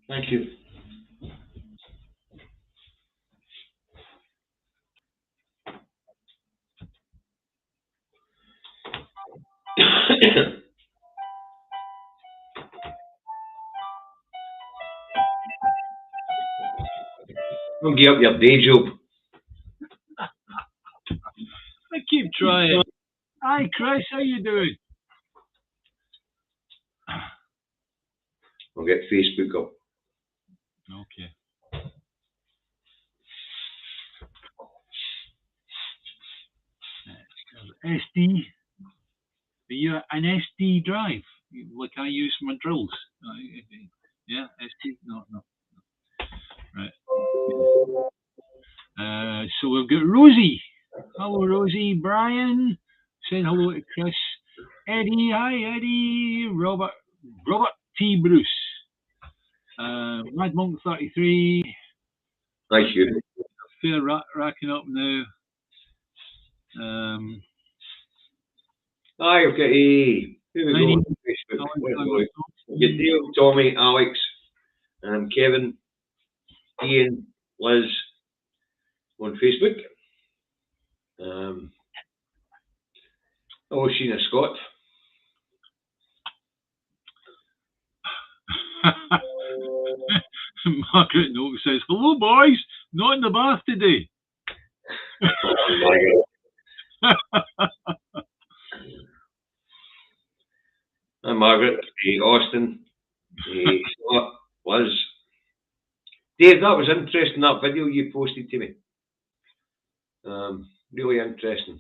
Thank you. Don't give up your day job. I keep trying. Hi, Chris, how you doing? I'll get Facebook up. Okay. SD. Are you an SD drive? Like I use for my drills. Yeah, SD? No. Right. So we've got Rosie. Hello, Rosie. Brian. Saying hello to Chris. Eddie. Hi, Eddie. Robert T. Bruce. Mad Monk 33. Thank you. Fair racking up now. Hi, okay. Here we go on Facebook. Dale, Tommy, Alex, Kevin, Ian, Liz on Facebook. Oh, Sheena Scott. Margaret Noak says, hello, boys. Not in the bath today. Hi, Margaret. Austin. Scott. Liz. Dave, that was interesting, that video you posted to me. Really interesting.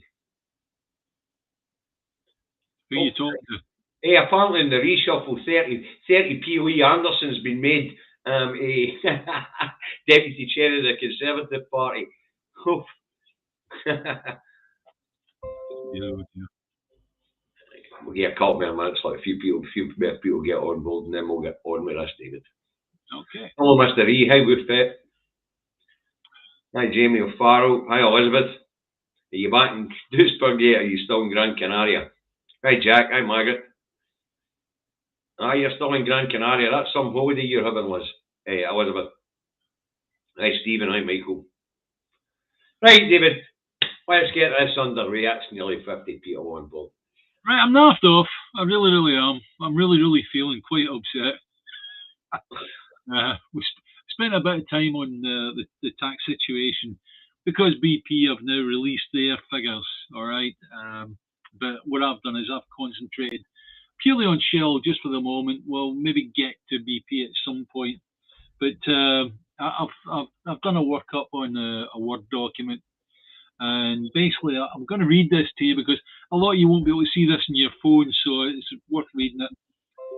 Who are you talking to? Hey, apparently in the reshuffle, 30 P.O.E. Anderson's been made a deputy chair of the Conservative Party. We'll get a couple more minutes, like a few people get on board, and then we'll get on with this, David. Okay. Hello, Mr. E. How we fit? Hi, Jamie O'Farrell. Hi, Elizabeth. Are you back in Duisburg yet? Are you still in Gran Canaria? Hi, Jack. Hi, Margaret. Ah, you're still in Gran Canaria. That's some holiday you're having, Liz. Hey, Elizabeth. Hi, Stephen. Hi, Michael. Right, David. Let's get this underway. That's nearly 50 people on board. Right, I'm naffed off. I really am. I'm really feeling quite upset. We spent a bit of time on the tax situation because BP have now released their figures, all right? But what I've done is I've concentrated purely on Shell just for the moment. We'll maybe get to BP at some point. But I've done a workup on a Word document. And basically, I'm going to read this to you because a lot of you won't be able to see this on your phone, so it's worth reading it.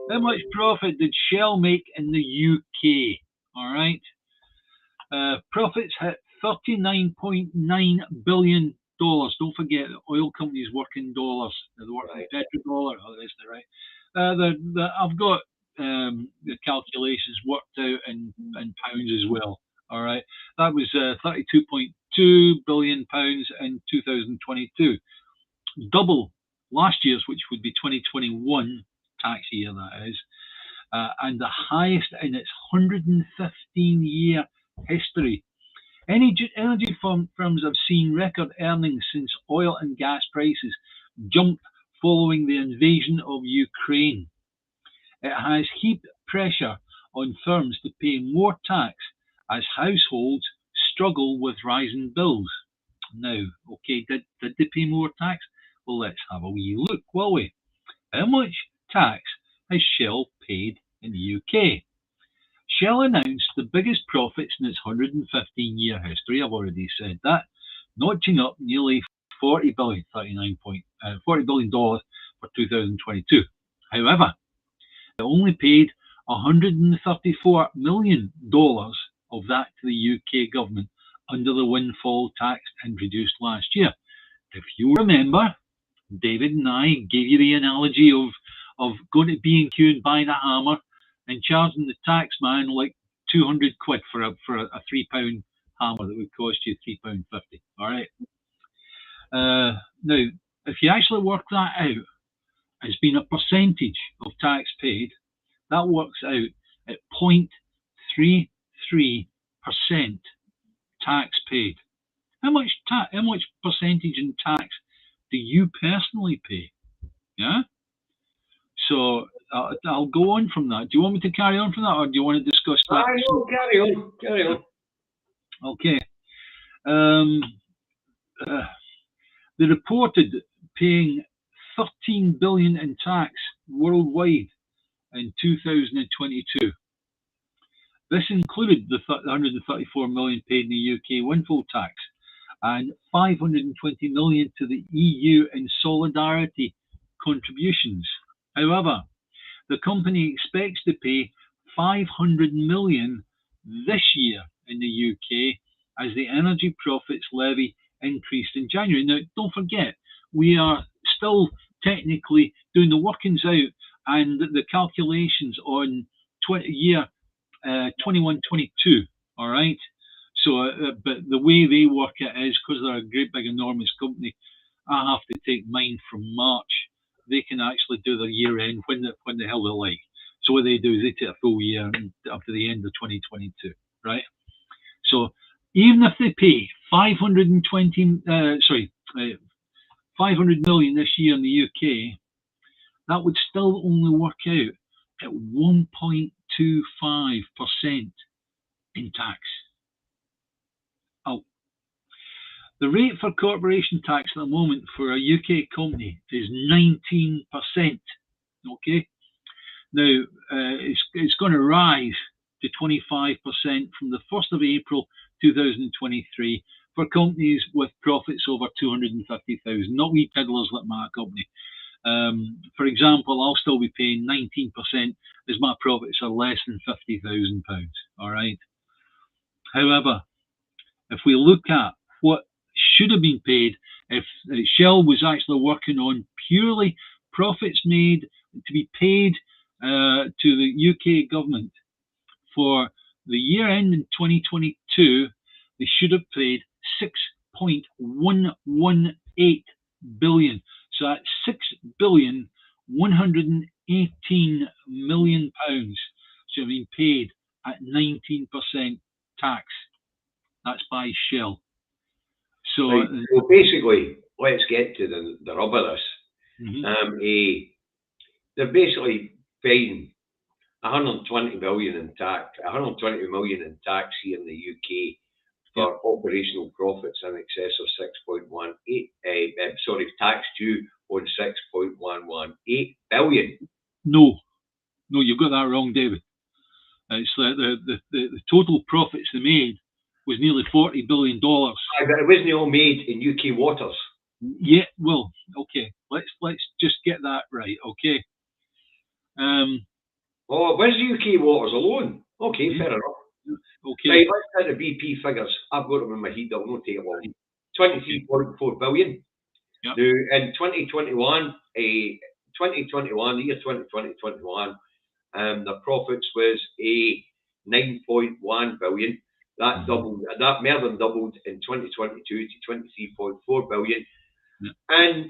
How much profit did Shell make in the UK? All right. Profits hit $39.9 billion. Don't forget, oil companies work in dollars. They work in petrodollar. Oh, that's right. I've got the calculations worked out in pounds as well. All right. That was £32.2 billion in 2022. Double last year's, which would be 2021 tax year, that is, and the highest in its 115-year history. Energy firms have seen record earnings since oil and gas prices jumped following the invasion of Ukraine. It has heaped pressure on firms to pay more tax as households struggle with rising bills. Now, okay, did they pay more tax? Well, let's have a wee look, will we? How much tax has Shell paid in the UK? Shell announced the biggest profits in its 115-year history. I've already said that, notching up nearly $40 billion for 2022. However, it only paid $134 million of that to the UK government under the windfall tax introduced last year. If you remember, David and I gave you the analogy of going to B&Q and buying a hammer and charging the tax man like 200 quid for a £3 hammer that would cost you £3.50. All right. Now, if you actually work that out as being a percentage of tax paid, that works out at 0.33% tax paid. How much percentage in tax do you personally pay? Yeah. So I'll go on from that. Do you want me to carry on from that, or do you want to discuss that? No, carry on. Carry on. Okay. They reported paying $13 billion in tax worldwide in 2022. This included the $134 million paid in the UK windfall tax and $520 million to the EU in solidarity contributions. However, the company expects to pay $500 million this year in the UK as the energy profits levy increased in January. Now, don't forget, we are still technically doing the workings out and the calculations on year 21-22, all right? So, but the way they work it is, because they're a great big enormous company, I have to take mine from March. They can actually do their year end when the hell they like. So what they do is they take a full year up to the end of 2022, right? So even if they pay 500 million this year in the UK, that would still only work out at 1.25% in tax. Oh. The rate for corporation tax at the moment for a UK company is 19%. Okay. Now it's going to rise to 25% from the 1st of April 2023 for companies with profits over 250,000, not wee peddlers like my company. For example, I'll still be paying 19% as my profits are less than £50,000. All right. However, if we look at what should have been paid if Shell was actually working on purely profits made to be paid to the UK government for the year end in 2022, they should have paid 6.118 billion. So that's £6,118 million should have been paid at 19% tax. That's by Shell. So, right, so basically, let's get to the rub of this. They're basically paying 120 million in tax here in the UK for operational profits in excess of 6.18. Tax due on 6.118 billion. No, you've got that wrong, David. It's the total profits they made was nearly $40 billion. But it wasn't all made in UK waters. Yeah, well, okay. Let's just get that right, okay. Where's the UK waters alone? Okay, fair enough. Okay. Right, let's hit the BP figures. I've got them in my head, I'll not take it long. 23.4 billion. Yep. Now, in 2021, the year 2021, the profits was 9.1 billion. That doubled. That more than doubled in 2022 to 23.4 billion. And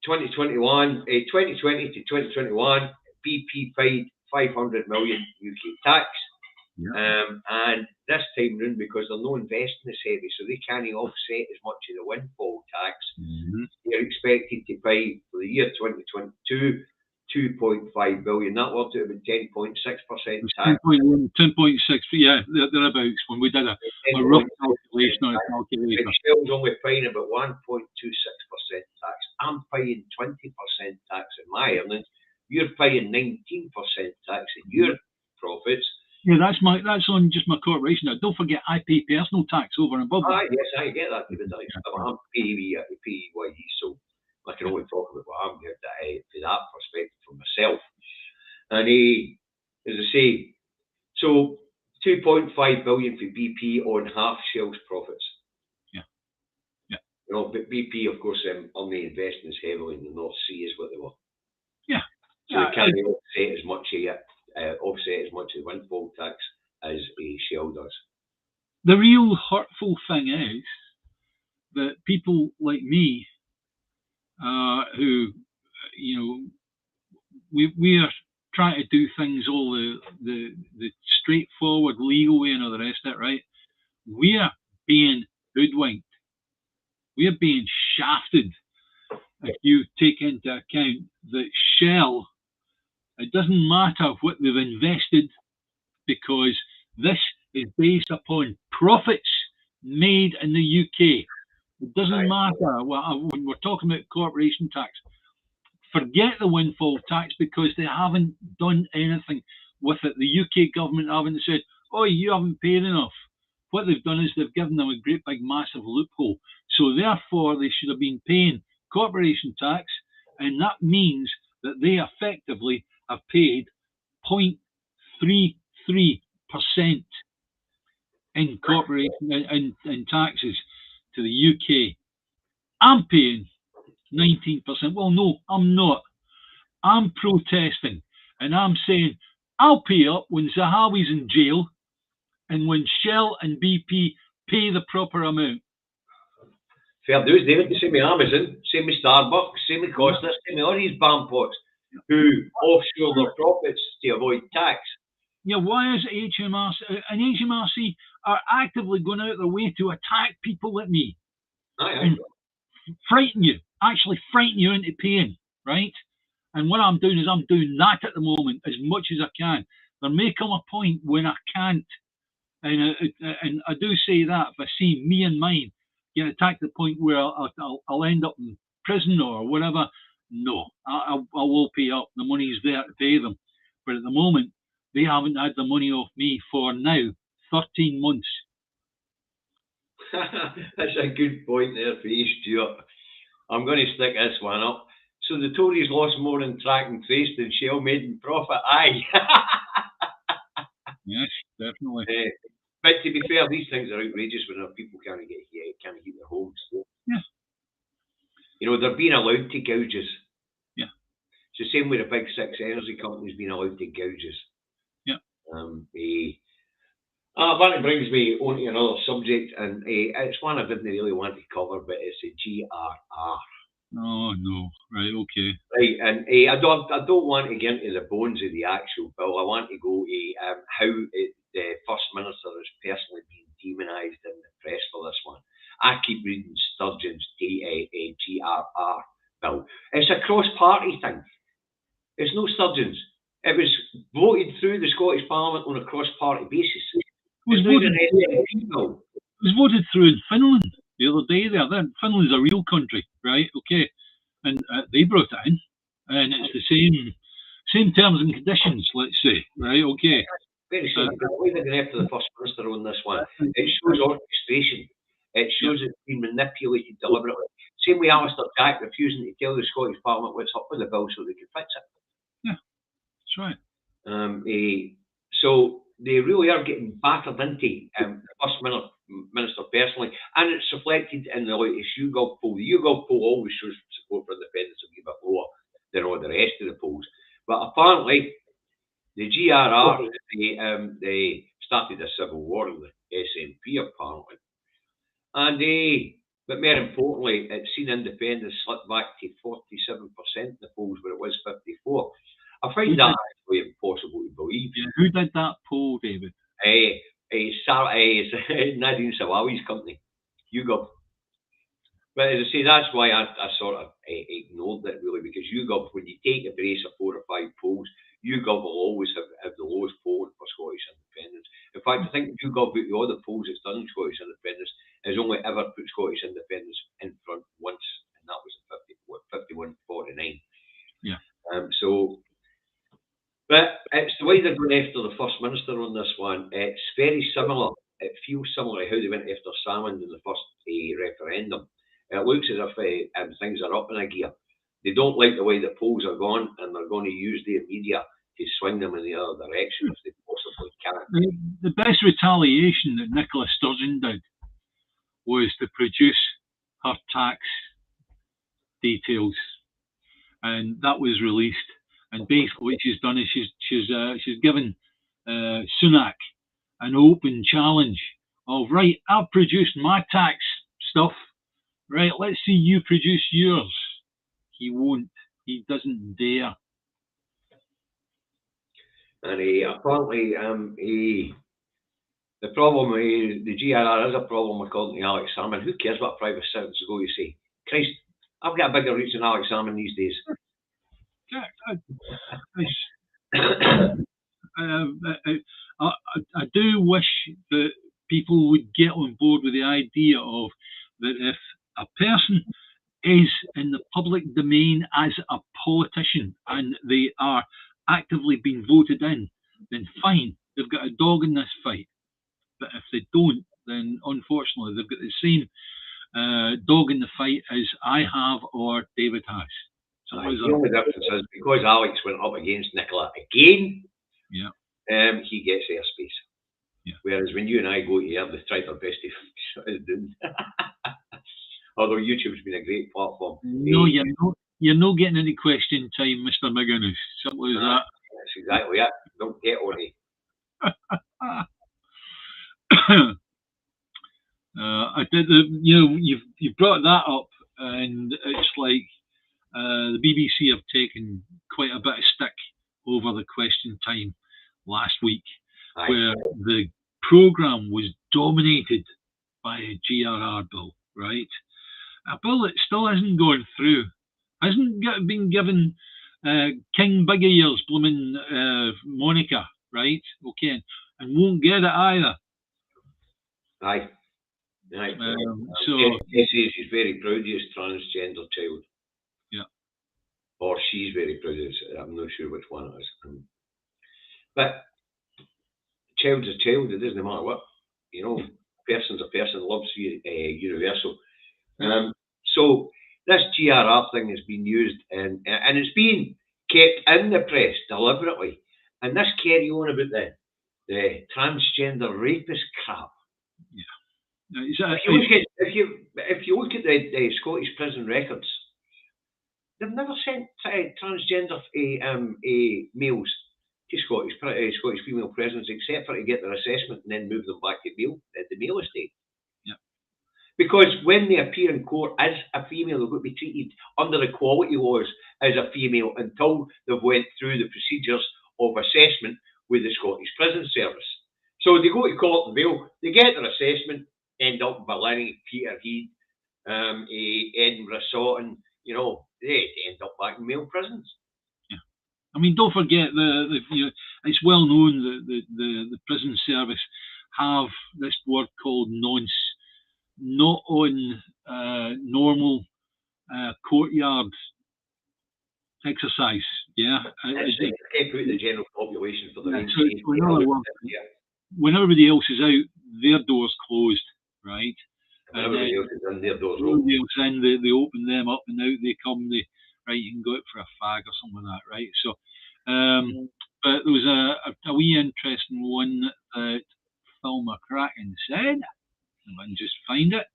2020 to 2021, BP paid 500 million UK tax. And this time round, because they're no investing as heavy, so they can't offset as much of the windfall tax. They're expected to pay for the year 2022 2.5 billion. That worked out about 10.6% tax. 10.6, yeah, thereabouts. When we did a rough calculation on a calculator. Shell's only paying about 1.26% tax. I'm paying 20% tax in my earnings. You're paying 19% tax in your profits. Yeah, that's on just my corporation. Now, don't forget, I pay personal tax over and above that. Yes, I get that. I'm PAYE, so I can only talk about what I'm here to that perspective for myself. And as I say, so 2.5 billion for BP on half Shell's profits. Yeah. You know, but BP, of course, only investing as heavily in the North Sea as what they were. Yeah. So they can't offset as much of the windfall tax as Shell does. The real hurtful thing is that people like me, who, you know, we are trying to do things all the straightforward legal way and all the rest of it, right? We're being hoodwinked. We're being shafted. If you take into account that Shell, it doesn't matter what they've invested, because this is based upon profits made in the UK. It doesn't matter when we're talking about corporation tax. Forget the windfall tax, because they haven't done anything with it. The UK government haven't said, oh, you haven't paid enough. What they've done is they've given them a great big massive loophole. So therefore they should have been paying corporation tax, and that means that they effectively have paid 0.33% in corporation in taxes to the UK. I'm paying 19%. Well, no, I'm not. I'm protesting, and I'm saying I'll pay up when Zahawi's in jail and when Shell and BP pay the proper amount. Fair dues, David. Same with Amazon, same with Starbucks, same with Costa, same with all these bampots who offshore their profits to avoid tax. Yeah, why is HMRC and HMRC are actively going out of their way to attack people like me and frighten you, actually frighten you into paying, right? And what I'm doing is I'm doing that at the moment as much as I can. There may come a point when I can't, and I do say that if I see me and mine get attacked to the point where I'll end up in prison or whatever. No, I will pay up. The money's there to pay them, but at the moment they haven't had the money off me for now 13 months. That's a good point there for you, Stuart. I'm going to stick this one up. So the Tories lost more in track and trace than Shell made in profit. Aye. Yes, definitely. But to be fair, these things are outrageous when people can't heat their homes. Yeah. You know, they're being allowed to gouge us. Yeah. It's the same with the big six energy companies being allowed to gouge us. Yeah. That brings me on to another subject, and it's one I didn't really want to cover, but it's a GRR. Oh no, right, okay. Right, and I don't want to get into the bones of the actual bill. I want to go to how the First Minister has personally been demonised in the press for this one. I keep reading Sturgeon's GRR bill. It's a cross-party thing. It's no Sturgeon's. It was voted through the Scottish Parliament on a cross-party basis. It was voted through in Finland the other day. Finland's a real country, right? Okay, and they brought it in, and it's the same terms and conditions. Let's say, right? Okay. Very simple. The way they're going after the First Minister on this one, it shows orchestration. It shows it's been manipulated deliberately. Same way Alistair Jack refusing to tell the Scottish Parliament what's up with the bill so they could fix it. Yeah, that's right. So they really are getting battered into the First Minister personally, and it's reflected in the latest YouGov poll. The YouGov poll always shows support for independence a wee bit lower than all the rest of the polls. But apparently, the GRR, they started a civil war in the SNP apparently. And but more importantly, it's seen independence slip back to 47% in the polls where it was 54%. I find that actually impossible to believe. Yeah, who did that poll, David? Nadine Salawi's company, YouGov. But as I say, that's why I sort of ignored it really, because YouGov, when you take a brace of 4 or 5 polls, YouGov will always have the lowest polling for Scottish independence. In fact, I think YouGov, out of all the polls it's done in Scottish independence, has only ever put Scottish independence in front once, and that was at 51-49. Yeah. But it's the way they're going after the First Minister on this one. It's very similar. It feels similar to how they went after Salmond in the first referendum. It looks as if things are up in a gear. They don't like the way the polls are going, and they're going to use their media to swing them in the other direction if they possibly can. The best retaliation that Nicola Sturgeon did was to produce her tax details, and that was released. And basically, what she's done is she's given Sunak an open challenge of, right, I've produced my tax stuff, right? Let's see you produce yours. He won't. He doesn't dare. And apparently, the problem, the GRR is a problem according to Alex Salmon. Who cares what private citizens go, you say? Christ, I've got a bigger reach than Alex Salmon these days. I do wish that people would get on board with the idea of that if a person is in the public domain as a politician and they are actively being voted in, then fine, they've got a dog in this fight. But if they don't, then unfortunately they've got the same dog in the fight as I have or David has. So the only difference is because Alex went up against Nicola again, he gets airspace. Yeah. Whereas when you and I go here, they've tried their best to although YouTube's been a great platform. No, you're not getting any question time, Mr. McGuinness. Simple as that. That's exactly it. Don't get on it. I did you've brought that up, and it's like the BBC have taken quite a bit of stick over the question time last week, where the programme was dominated by a GRR bill, right? A bill that still hasn't gone through, hasn't been given King Big Ears blooming moniker, right? Okay, and won't get it either. Aye. So he says he's very proud of his transgender child. Yeah. Or she's very proud of it. I'm not sure which one it is. But child's a child, it doesn't matter what. You know, person's a person, love's universal. So this GRR thing has been used and it's been kept in the press deliberately. And this carry on about the transgender rapist crap. Yeah. If you look at the Scottish prison records, they've never sent transgender males to Scottish female prisons, except for to get their assessment and then move them back to the male estate. Yeah. Because when they appear in court as a female, they're going to be treated under the equality laws as a female until they've went through the procedures of assessment with the Scottish Prison Service. So they go to court in Vale, they get their assessment, end up in Ballinnie, Peterhead, Edinburgh, Sutton, they end up back in male prisons. Yeah. I mean, don't forget it's well known that the prison service have this word called nonce, not on normal courtyard exercise. Yeah. They can't put the general population for the when everybody else is out, their door's closed, right? And everybody else is in, their door's open. They open them up and out they come. Right, you can go out for a fag or something like that, right? So, but there was a wee interesting one that Phil McCracken said. I can just find it.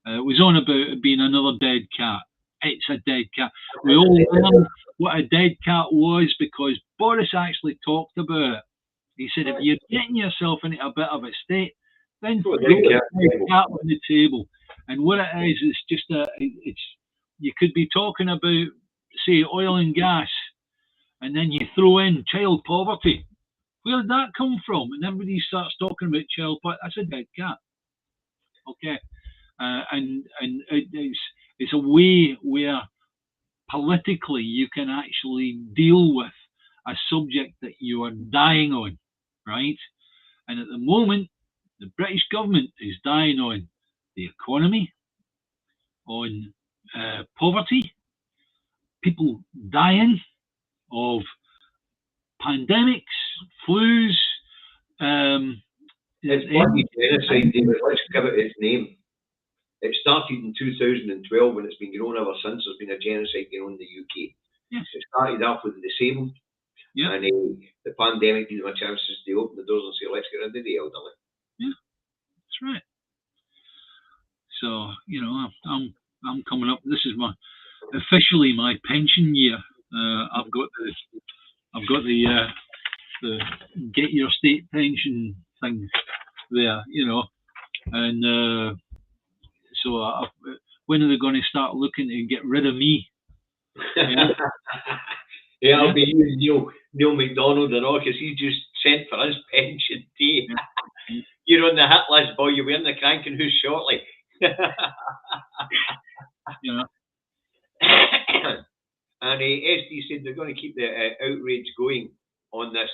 It was on about it being another dead cat. It's a dead cat. We all learned what a dead cat was because Boris actually talked about it. He said, if you're getting yourself into a bit of a state, then throw a dead cat on the table. And what it is just you could be talking about, say, oil and gas, and then you throw in child poverty. Where did that come from? And everybody starts talking about child poverty. That's a dead cat. Okay. And it's a way where politically you can actually deal with a subject that you are dying on, right? And at the moment, the British government is dying on the economy, on poverty, people dying of pandemics, flus. It's bloody genocide, David. Let's give it its name. It started in 2012 and it's been going on ever since. There's been a genocide going on in the UK. Yes. It started off with the disabled. Yeah. And the pandemic gave them a chance to open the doors and say, let's get rid of the elderly. Yeah, that's right. So, I'm coming up. This is officially my pension year. I've got the get your state pension thing there, and so when are they going to start looking to get rid of me? Yeah, I'll be you, Neil MacDonald and all, because he just sent for his pension too. You're on the hit list, boy. You're wearing the cranking hoose shortly. Yeah. And SD said they're going to keep the outrage going on this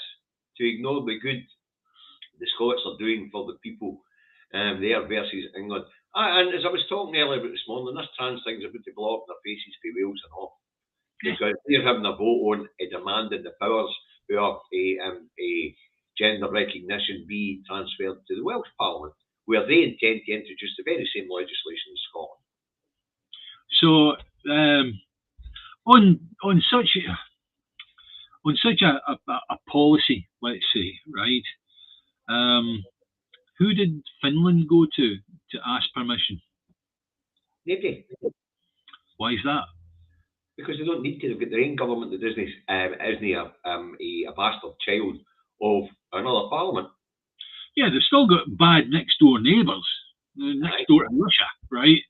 to ignore the good the Scots are doing for the people there versus England. And as I was talking earlier about this morning, this trans thing's about to blow up their faces for Wales and all. Because they're having a vote on demanding the powers of a gender recognition be transferred to the Welsh Parliament, where they intend to introduce the very same legislation in Scotland. So, on such a policy, let's say, right? Who did Finland go to ask permission? Nobody. Why is that? Because they don't need to. They've got their own government that isn't a bastard child of another parliament. Yeah, they've still got bad next door neighbours, next door to Russia, right?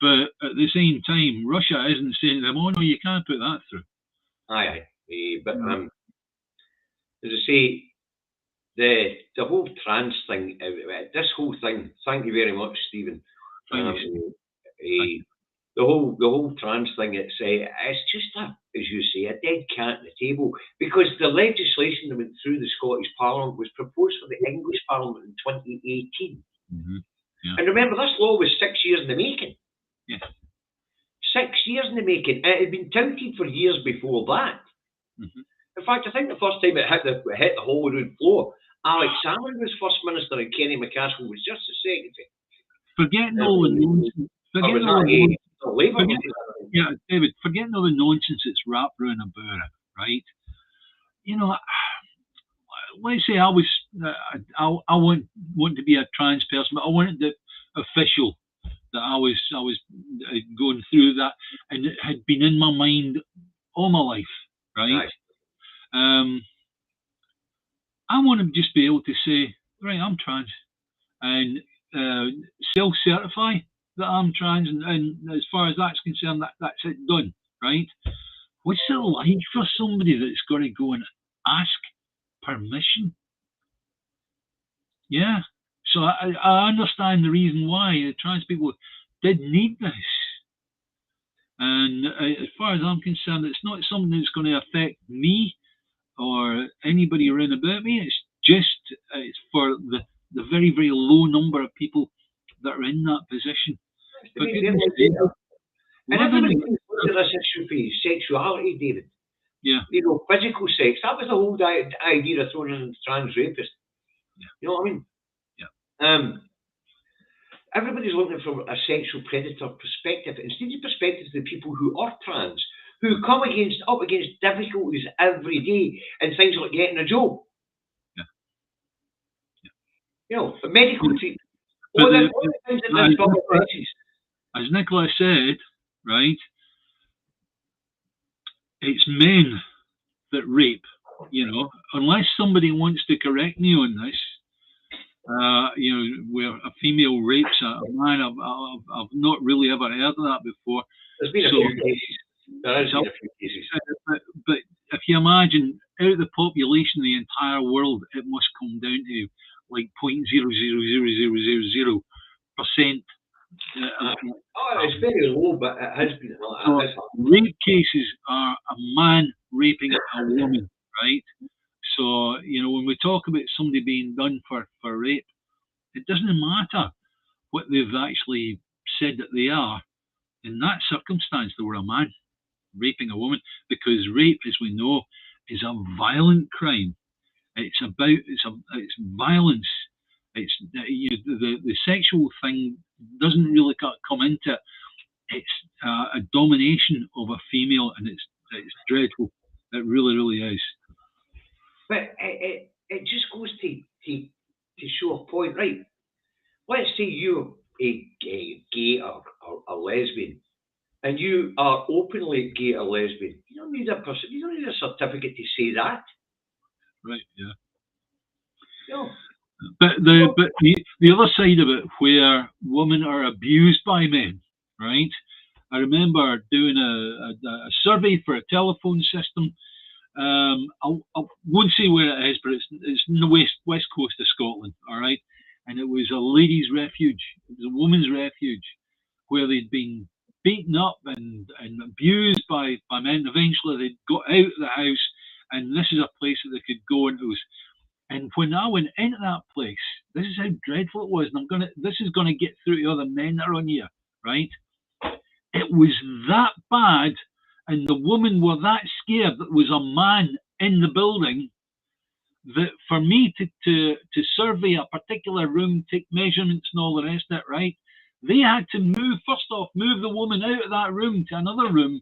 But at the same time, Russia isn't saying to them, "Oh no, you can't put that through." Aye. But as I say, the whole trans thing, this whole thing. Thank you very much, Stephen. The whole trans thing. It's just as you say, a dead cat on the table, because the legislation that went through the Scottish Parliament was proposed for the English Parliament in 2018. Mm-hmm. Yeah. And remember, this law was 6 years in the making. Yeah. 6 years in the making. It had been touted for years before that. Mm-hmm. In fact, I think the first time it hit the Holyrood floor, Alex Salmond was First Minister and Kenny McCaskill was just the Secretary. Forgetting all the nonsense. David, forgetting all the nonsense that's wrapped around about it, right? You know, let's say I want to be a trans person, but I wanted the official that I was going through that, and it had been in my mind all my life, right? I want to just be able to say, right, I'm trans, and self-certify that I'm trans, and as far as that's concerned, that's it, done, right? What's it like for somebody that's got to go and ask permission? Yeah. So I understand the reason why the trans people did need this. And as far as I'm concerned, it's not something that's going to affect me or anybody around about me. It's for the very, very low number of people that are in that position. And everybody looked at this issue for sexuality, David. Yeah. You know, physical sex. That was the whole idea of throwing in trans rapists. Yeah. You know what I mean? Yeah. Everybody's looking from a sexual predator perspective. Instead of perspective to the people who are trans, who come up against difficulties every day and things like getting a job. Yeah. Yeah. You know, medical treatment. All the things that this public faces. As Nicola said, right, it's men that rape, you know, unless somebody wants to correct me on this, you know, where a female rapes a man, I've not really ever heard of that before. There's been a few cases. There has been a few cases. But if you imagine, out of the population of the entire world, it must come down to like 0.000000%. It's very low, but it has been. Rape cases are a man raping a woman, right? So, you know, when we talk about somebody being done for rape, it doesn't matter what they've actually said that they are. In that circumstance, they were a man raping a woman, because rape, as we know, is a violent crime. It's violence. It's the sexual thing doesn't really come into it. It's a domination of a female, and it's dreadful. It really, really is. But it just goes to show a point, right? Let's say you're a gay or a lesbian, and you are openly gay or lesbian. You don't need a certificate to say that. Right. Yeah. No. But the other side of it, where women are abused by men, right? I remember doing a survey for a telephone system, I won't say where it is, but it's in the west coast of Scotland, all right? And it was a ladies' refuge. It was a woman's refuge where they'd been beaten up and abused by men. Eventually, they'd got out of the house, and this is a place that they could go into. And when I went into that place, this is how dreadful it was. And this is gonna get through to other men that are on here, right? It was that bad, and the women were that scared that there was a man in the building, that for me to survey a particular room, take measurements and all the rest of it, right? They had to move the woman out of that room to another room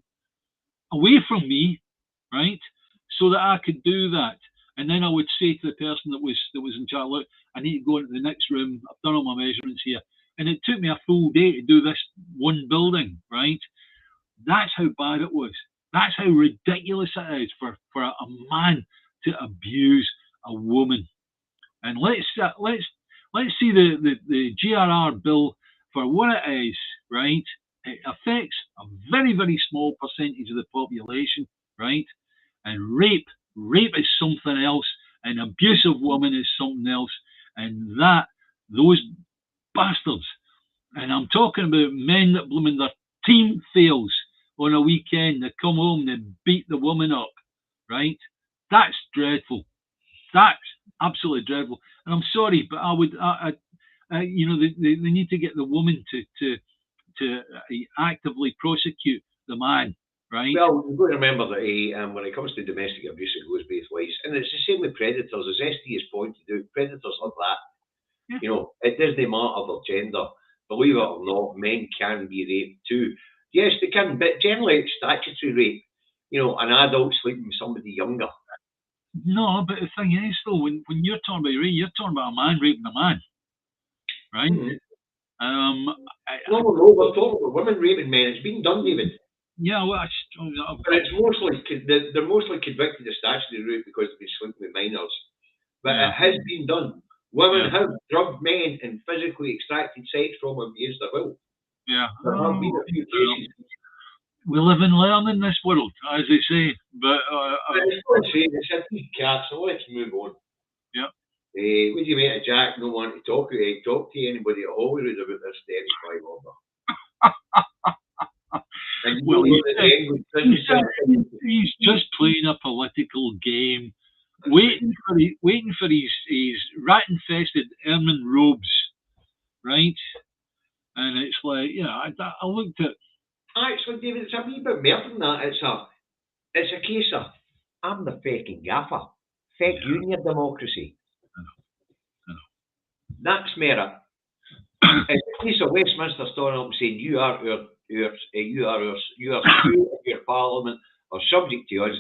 away from me, right? So that I could do that. And then I would say to the person that was in charge, look, I need to go into the next room. I've done all my measurements here. And it took me a full day to do this one building, right? That's how bad it was. That's how ridiculous it is for a man to abuse a woman. And let's see the GRR bill for what it is, right? It affects a very, very small percentage of the population, right? And rape is something else, and abuse of women is something else, and those bastards, and I'm talking about men that blooming their team fails on a weekend, they come home and they beat the woman up, right? That's dreadful. That's absolutely dreadful. And I'm sorry, but they need to get the woman to actively prosecute the man, right? Well, you've got to remember that when it comes to domestic abuse, it goes both ways. And it's the same with predators, as ST has pointed out. Predators love that. Yeah. You know, it doesn't matter their gender. Believe it or not, men can be raped too. Yes, they can, but generally it's statutory rape. You know, an adult sleeping with somebody younger. No, but the thing is, though, when you're talking about rape, you're talking about a man raping a man, right? Mm-hmm. No, we're talking about women raping men. It's been done, David. Yeah, well, but it's mostly they're mostly convicted of statutory rape because they've been sleeping with minors. But it has been done. Women have drugged men and physically extracted sex from them against their will. Yeah. There have been a few cases. We live and learn in this world, as they say. But it's a big cat, so let's move on. Yeah. What do you make of Jack not wanting to talk to anybody at Hollywood about this 35 order? Well, he's just playing a political game, waiting for his rat-infested ermine robes, right? And it's like, I looked at. Actually, David, it's a wee bit more than that. It's a case of, I'm the fucking gaffer. Feck you in your democracy. I know. That's merit. It's a case of Westminster standing up and saying, you are your parliament are subject to us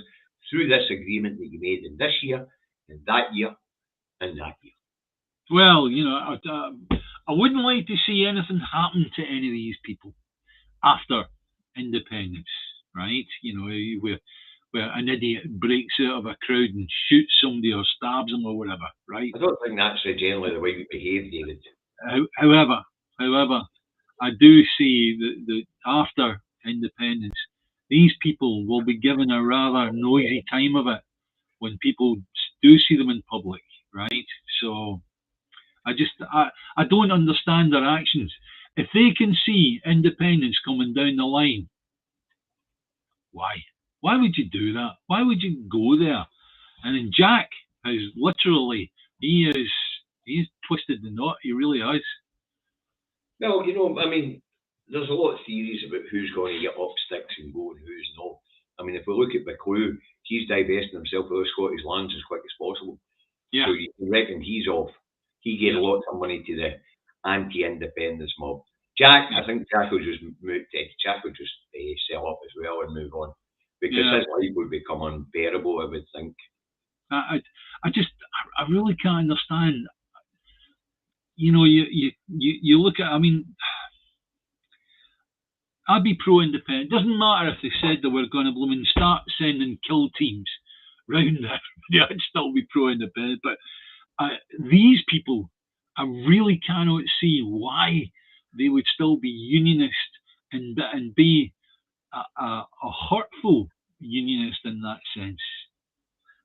through this agreement that you made in this year, and that year, and that year. Well, I wouldn't like to see anything happen to any of these people after independence, right? Where an idiot breaks out of a crowd and shoots somebody or stabs them or whatever, right? I don't think that's generally the way we behave, David. However, I do see that after independence, these people will be given a rather noisy time of it when people do see them in public, right? So I don't understand their actions. If they can see independence coming down the line, why? Why would you do that? Why would you go there? And then Jack has literally, he's twisted the knot. He really has. Well, there's a lot of theories about who's going to get up sticks and go and who's not. I mean, if we look at McClue, he's divesting himself of the Scottish lands as quick as possible. Yeah. So you can reckon he's off. He gave lots of money to the anti-independence mob. Jack, I think Jack will just sell up as well and move on. Because his life would become unbearable, I would think. I really can't understand. You look at, I'd be pro-independent. Doesn't matter if they said they were going to start sending kill teams round there. I'd still be pro-independent. But these people, I really cannot see why they would still be unionist and be a hurtful unionist in that sense.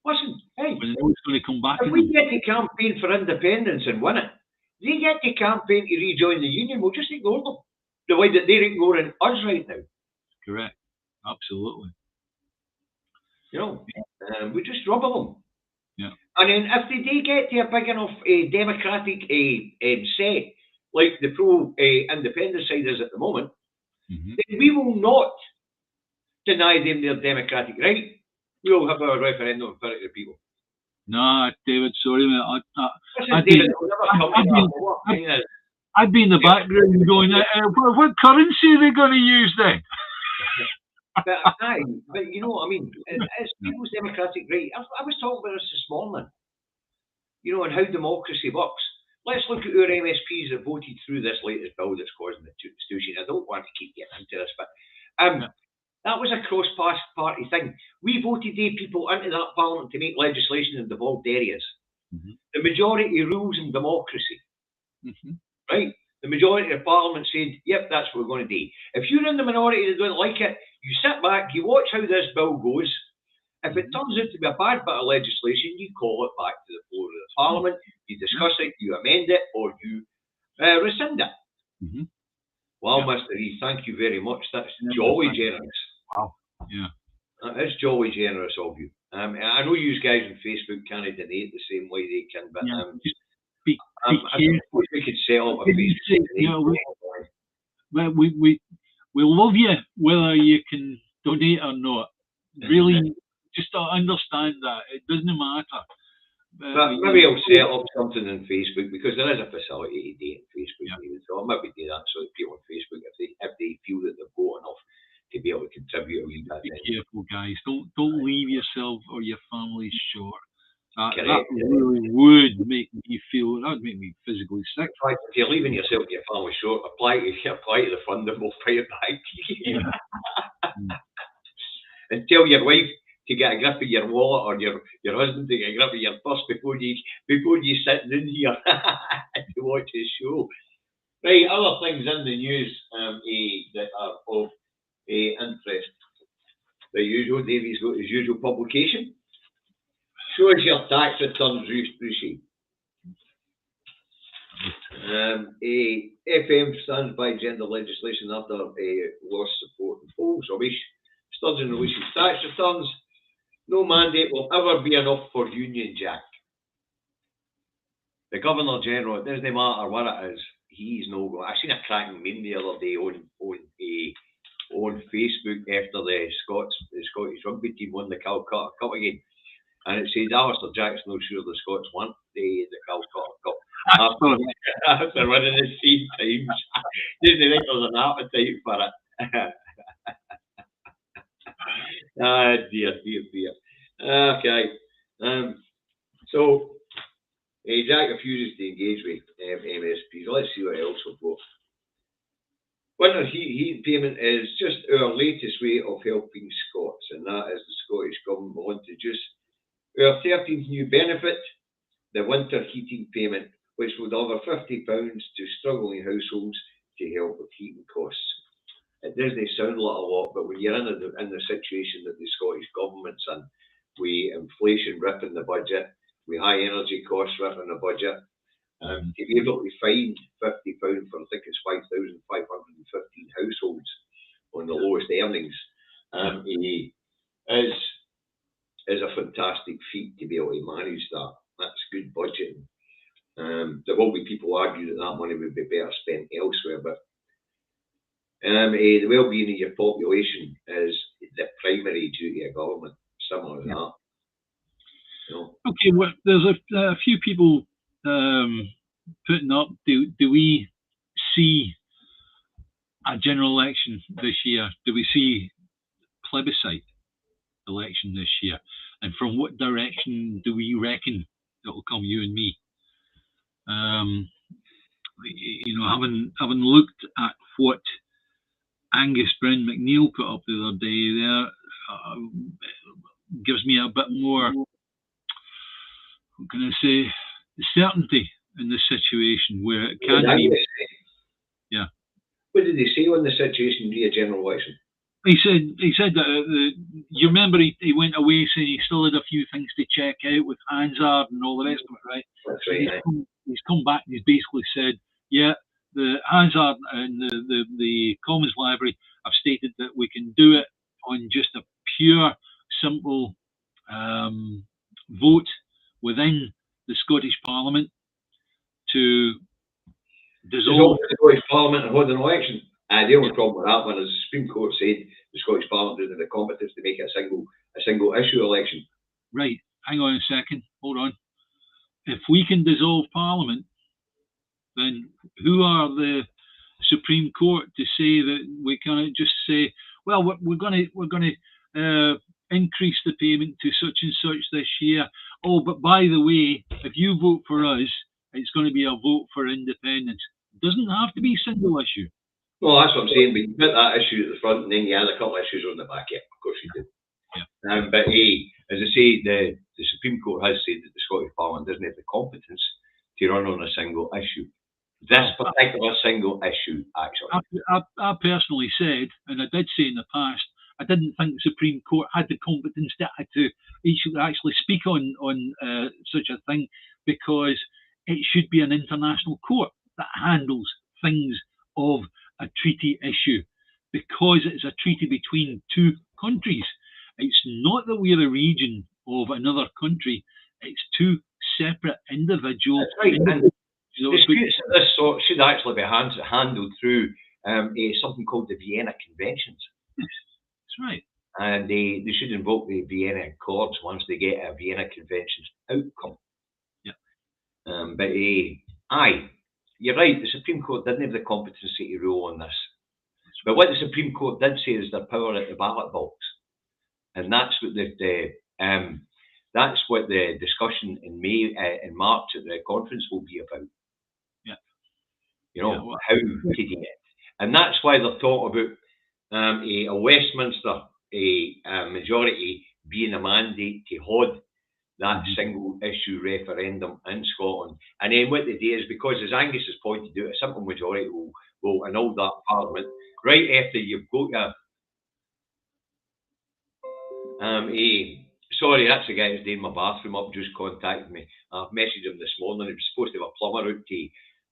Listen, hey, when they know it's going to come back if at we them. get to campaign for independence and win it, they get to campaign to rejoin the union, we'll just ignore them. The way that they're ignoring us right now. Correct. Absolutely. You know, we just rubber them. Yeah. And then if they do get to a big enough democratic set, like the pro-independence side is at the moment, then we will not deny them their democratic right. We'll have a referendum for the people. No, David, sorry, mate. I'd be in the background going, what currency are they going to use then? but you know what I mean? It's people's democratic right. I was talking about this morning, you know, and how democracy works. Let's look at our MSPs that voted through this latest bill that's causing the situation. I don't want to keep getting into this, but that was a cross-party thing. We voted people into that parliament to make legislation in devolved areas. The majority rules in democracy, right? The majority of parliament said, yep, that's what we're going to do. If you're in the minority that don't like it, you sit back, you watch how this bill goes. If it turns out to be a bad bit of legislation, you call it back to the floor of the parliament, you discuss it, you amend it, or you rescind it. Well, Mr. E, thank you very much. That's jolly generous. Wow. Yeah. That is jolly generous of you. I know you guys on Facebook can't donate the same way they can, but I wish we could set up a Facebook. We love you whether you can donate or not. Really, just to understand that it doesn't matter. But maybe I'll set up something on Facebook, because there is a facility to do it on Facebook. So I'll maybe do that so that people on Facebook, if they feel that they've got enough to be able to contribute a wee bit. Be careful, guys. Don't leave yourself or your family short. That really would make me feel. That would make me physically sick. If you're leaving yourself and your family short, apply to the fund and we'll pay it back to you. And tell your wife to get a grip of your wallet, or your husband to get a grip of your purse before you sit in here to watch his show. Right, other things in the news that are of interest. The usual, Davies got his usual publication. Show us your tax returns regime. FM stands by gender legislation after lost support in polls. Rubbish. Sturgeon releases tax returns. No mandate will ever be enough for Union Jack. The Governor General, it doesn't matter what it is, he's no going. I seen a cracking meme the other day on Facebook after the Scottish rugby team won the Calcutta Cup again. And it said, Alistair Jack's no sure the Scots want the Calcutta Cup. After winning it 3 times. Didn't think there was an appetite for it. Dear. Okay. So, Jack refuses to engage with MSPs. Let's see what else we've got. Winter heat payment is just our latest way of helping Scots, and that is the Scottish Government will introduce our 13th new benefit, the winter heating payment, which will deliver £50 to struggling households to help with heating costs. It doesn't sound like a lot, but when you're in the situation that the Scottish Government's in, with inflation ripping the budget, with high energy costs ripping the budget, to be able to find £50 for, I think it's 5,515 households on the lowest earnings, is a fantastic feat to be able to manage that. That's good budgeting. There will be people argue that money would be better spent elsewhere, but the well-being of your population is the primary duty of government. Similar to that. You know? Okay, well, there's a few people putting up. Do we see a general election this year? Do we see plebiscite election this year? And from what direction do we reckon it will come, you and me? Having looked at what Angus Brown McNeil put up the other day there, gives me a bit more, what can I say, certainty in this situation where it can be. Yeah. What did they say on the situation be a general election? He said that you remember he went away saying he still had a few things to check out with Hansard and all the rest of it, right? That's right. He's come back and he's basically said, yeah, the Hansard and the Commons Library have stated that we can do it on just a pure, simple vote within the Scottish Parliament to dissolve the Scottish Parliament and hold an election. The only problem with that one is the Supreme Court said the Scottish Parliament doesn't have the competence to make it a single issue election. Right, hang on a second, hold on. If we can dissolve Parliament, then who are the Supreme Court to say that we can't just say, well, we're going to increase the payment to such and such this year. Oh, but by the way, if you vote for us, it's going to be a vote for independence. It doesn't have to be a single issue. Well, that's what I'm saying. But you put that issue at the front, and then you add a couple of issues on the back. Yeah, of course you do. Yeah. But as I say, the Supreme Court has said that the Scottish Parliament doesn't have the competence to run on a single issue. This particular single issue, actually. I personally said, and I did say in the past, I didn't think the Supreme Court had the competence to actually speak on such a thing, because it should be an international court that handles things of a treaty issue, because it's a treaty between two countries. It's not that we're a region of another country. It's two separate individual. That's right. Disputes of this sort should actually be handled through something called the Vienna Conventions. That's right. And they should invoke the Vienna Accords once they get a Vienna Conventions outcome. Yeah. But you're right, the Supreme Court didn't have the competency to rule on this. But what the Supreme Court did say is their power at the ballot box. And that's what the discussion in March at the conference will be about. How to do it. And that's why they're talking about a Westminster majority being a mandate to hold that single issue referendum in Scotland. And then what they do is, because as Angus has pointed out, a simple majority will annul that Parliament right after you've got sorry, that's the guy who's doing my bathroom up, just contacted me. I've messaged him this morning. He was supposed to have a plumber out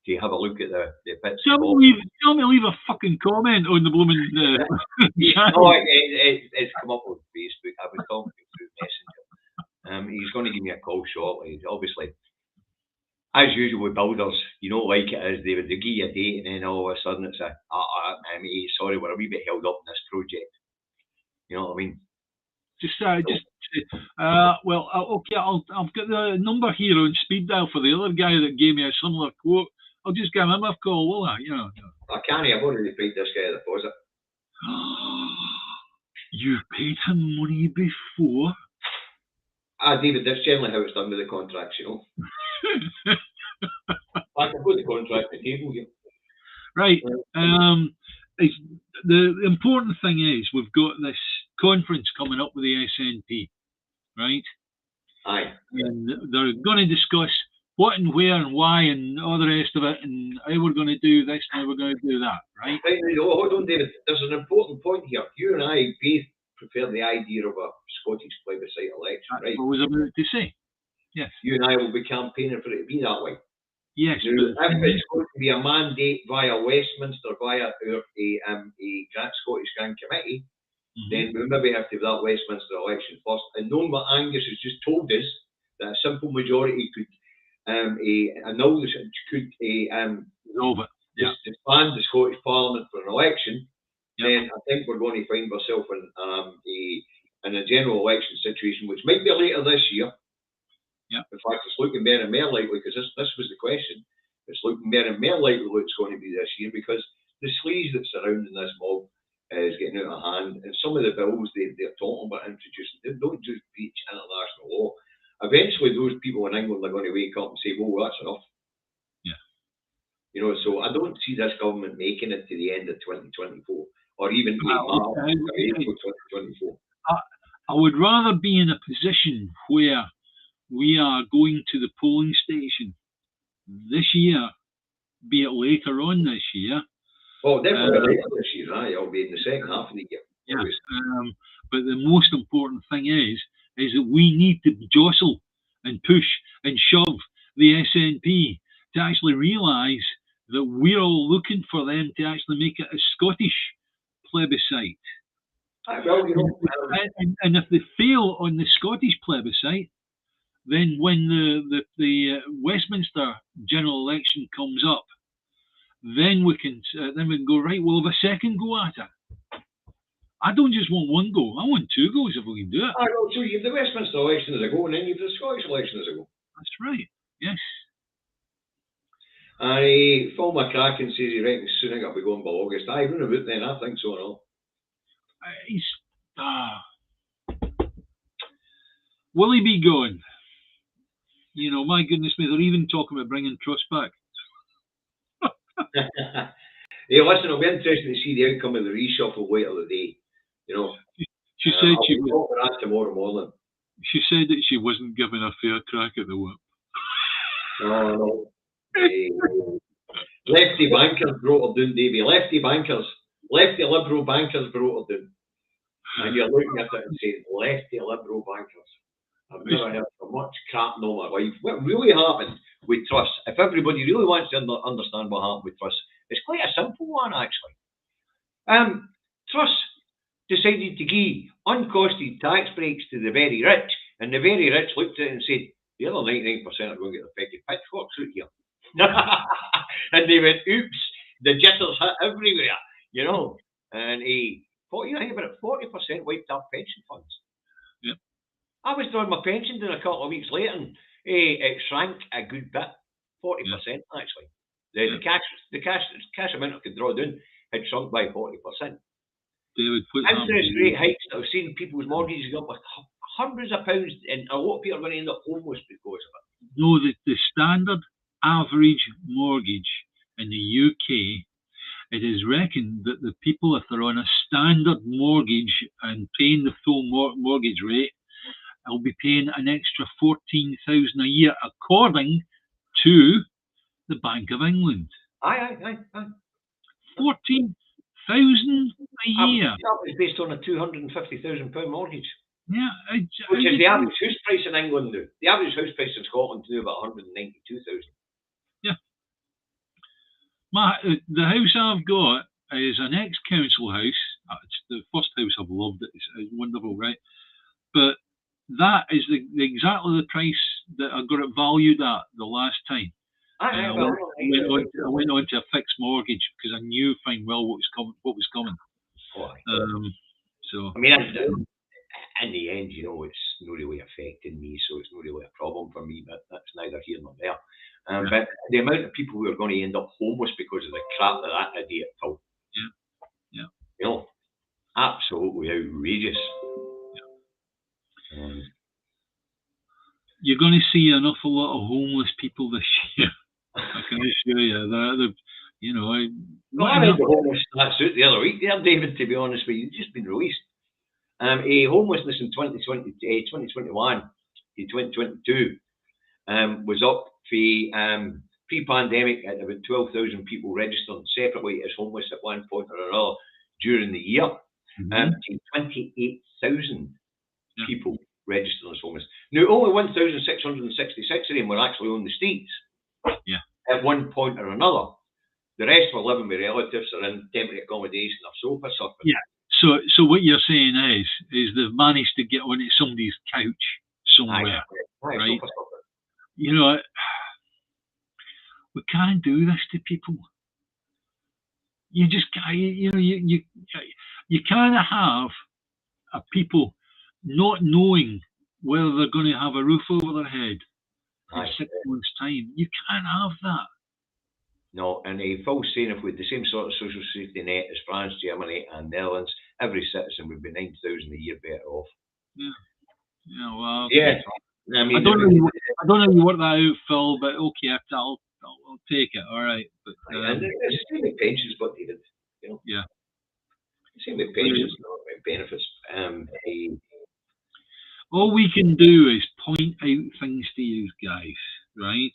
to have a look at the bits. Tell me leave a fucking comment on the blooming No, it's come up on Facebook. I was talking through Messenger. He's going to give me a call shortly. Obviously, as usual with builders, you know, like it is, they give you a date, and then all of a sudden it's sorry, we're a wee bit held up in this project. You know what I mean? Okay, I've got the number here on speed dial for the other guy that gave me a similar quote. I'll just give him a call, will I? I can't. I've already paid this guy a deposit. You've paid him money before? David, that's generally how it's done with the contracts, you know. I can put the contract on the table here. Right. The important thing is we've got this conference coming up with the SNP, right? Aye. And they're going to discuss what and where and why and all the rest of it, and how we're going to do this and how we're going to do that, right? Hold on, David. There's an important point here. You and I both prefer the idea of a Scottish plebiscite election, right? That's what I was about to say. Yes. You and I will be campaigning for it to be that way. Yes. Now, if it's going to be a mandate via Westminster, via a Scottish Grand Committee, then we maybe have to have that Westminster election first. And knowing what Angus has just told us, that a simple majority could annul this, could disband the Scottish Parliament for an election, then I think we're going to find ourselves in a general election situation, which might be later this year. Yeah. In fact, it's looking more and more likely, because this was the question. It's looking more and more likely it's going to be this year, because the sleaze that's surrounding this mob is getting out of hand, and some of the bills they're talking about introducing, they don't just breach international law. Eventually, those people in England are going to wake up and say, "Well, that's enough." Yeah. You know, so I don't see this government making it to the end of 2024, or even April 2024. I would rather be in a position where we are going to the polling station this year, be it later on this year. Oh, definitely later this year. It'll be in the second half of the year. Yeah. But the most important thing is that we need to jostle and push and shove the SNP to actually realise that we're all looking for them to actually make it a Scottish plebiscite. Well, and if they fail on the Scottish plebiscite, then when the Westminster general election comes up, then we can go, right, we'll have a second go at it. I don't just want one go. I want two goes if we can do it. So you've the Westminster election as a go, and then you've the Scottish election as a go. That's right. Yes. Phil McCracken says he reckons Sunak will be going by August. I wouldn't have then. I think so and all. Will he be going? You know, my goodness me, they're even talking about bringing Truss back. Hey, listen, it'll be interesting to see the outcome of the reshuffle later today. You know, she said she was talking that tomorrow morning. She said that she wasn't given a fair crack at the whip. No. Lefty bankers brought her down, Davy. Lefty liberal bankers brought her down. And you're looking at it and saying, lefty liberal bankers. I've never heard so much crap in all my life. What really happened with Truss, if everybody really wants to understand what happened with Truss, it's quite a simple one, actually. Truss decided to give uncosted tax breaks to the very rich, and the very rich looked at it and said, the other 99% are going to get affected pitchforks out here. And they went, oops, the jitters hit everywhere, you know. And I think about 40% wiped out pension funds. Yep. I was drawing my pension in a couple of weeks later, and it shrank a good bit, 40% actually. The cash amount I could draw down had shrunk by 40%. Interest rate hikes that I've seen people's mortgages go up with hundreds of pounds, and a lot of people are going to end up homeless because of it. No, the standard average mortgage in the UK, it is reckoned that the people, if they're on a standard mortgage and paying the full mortgage rate, will be paying an extra $14,000 a year, according to the Bank of England. Aye. 14,000 a year. That was based on a £250,000 mortgage. Yeah, which is the average house price in England now. The average house price in Scotland is now about 192,000. Yeah. The house I've got is an ex-council house. It's the first house I've loved. It's wonderful, right? But that is exactly the price that I got it valued at the last time. I went on to a fixed mortgage because I knew fine well what was coming. So I mean, in the end, you know, it's not really affecting me, so it's not really a problem for me. But that's neither here nor there. But the amount of people who are going to end up homeless because of the crap that idiot told. Yeah. You know, absolutely outrageous. You're going to see an awful lot of homeless people this year. I can assure you. You know, I read the homeless stats out the other week there, David, to be honest with you. It's just been released. Homelessness in 2021 to 2022 was up for pre-pandemic at about 12,000 people registered separately as homeless at one point or another during the year. 28,000 people registered as homeless. Now, only 1,666 of them were actually on the streets at one point or another. The rest were living with relatives or in temporary accommodation or sofa surfing. Yeah. So what you're saying is they've managed to get onto somebody's couch somewhere, right? You know, we can't do this to people. You just can't. You know, you can't have a people not knowing whether they're going to have a roof over their head in 6 months' time. You can't have that. No, and Phil's saying if we had the same sort of social safety net as France, Germany, and Netherlands, every citizen would be 9,000 a year better off. Yeah. Well. Yeah. I mean, I don't know how you work that out, Phil, but okay, I'll take it. All right. But and it's the same with pensions, but David, you know. Yeah. Same with pensions, benefits. All we can do is point out things to you guys, right?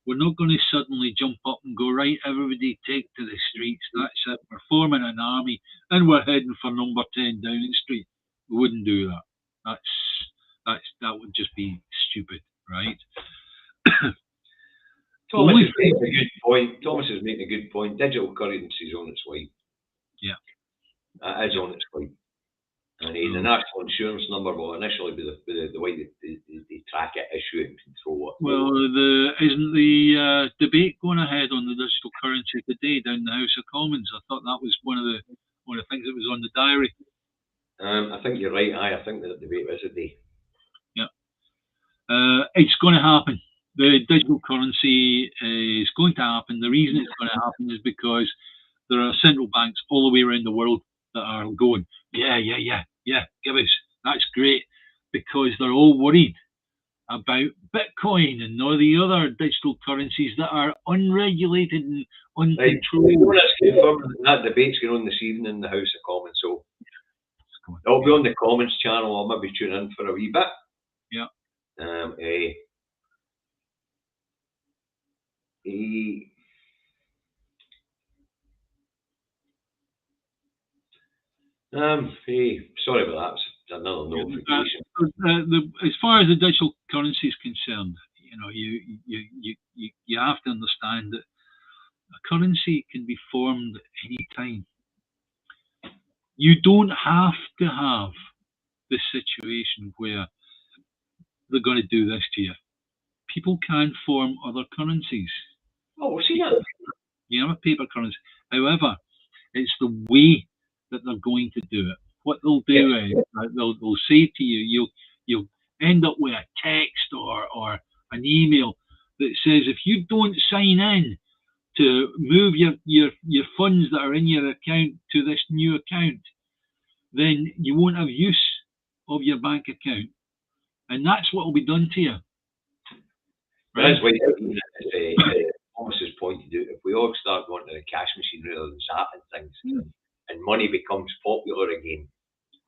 We're not going to suddenly jump up and go, right, everybody take to the streets. That's it. We're forming an army and we're heading for number 10 Downing Street. We wouldn't do that. That would just be stupid, right? Thomas is making a good point. Thomas is making a good point. Digital currency is on its way. Yeah. It is on its way. And the national insurance number will initially be the way they track it, issue it, and control it. Well, isn't the debate going ahead on the digital currency today down in the House of Commons? I thought that was one of the things that was on the diary. I think you're right. I think that debate is today. Yeah. It's going to happen. The digital currency is going to happen. The reason it's going to happen is because there are central banks all the way around the world that are going, yeah, give us, that's great, because they're all worried about Bitcoin and all the other digital currencies that are unregulated and uncontrolled. Right. That debate's going on this evening in the House of Commons, so it'll be on the Commons channel. I'll maybe tune in for a wee bit. Yeah. Sorry about that. It's another notification. As far as the digital currency is concerned, you have to understand that a currency can be formed any time. You don't have to have this situation where they're going to do this to you. People can form other currencies. Oh, we'll see that. You have a paper currency. However, it's the way that they're going to do it. What they'll do is they'll say to you, you'll end up with a text or an email that says, if you don't sign in to move your funds that are in your account to this new account, then you won't have use of your bank account. And that's what will be done to you. Right? That's why Thomas's pointed out, if we all start going to the cash machine rather than zapping things, and money becomes popular again,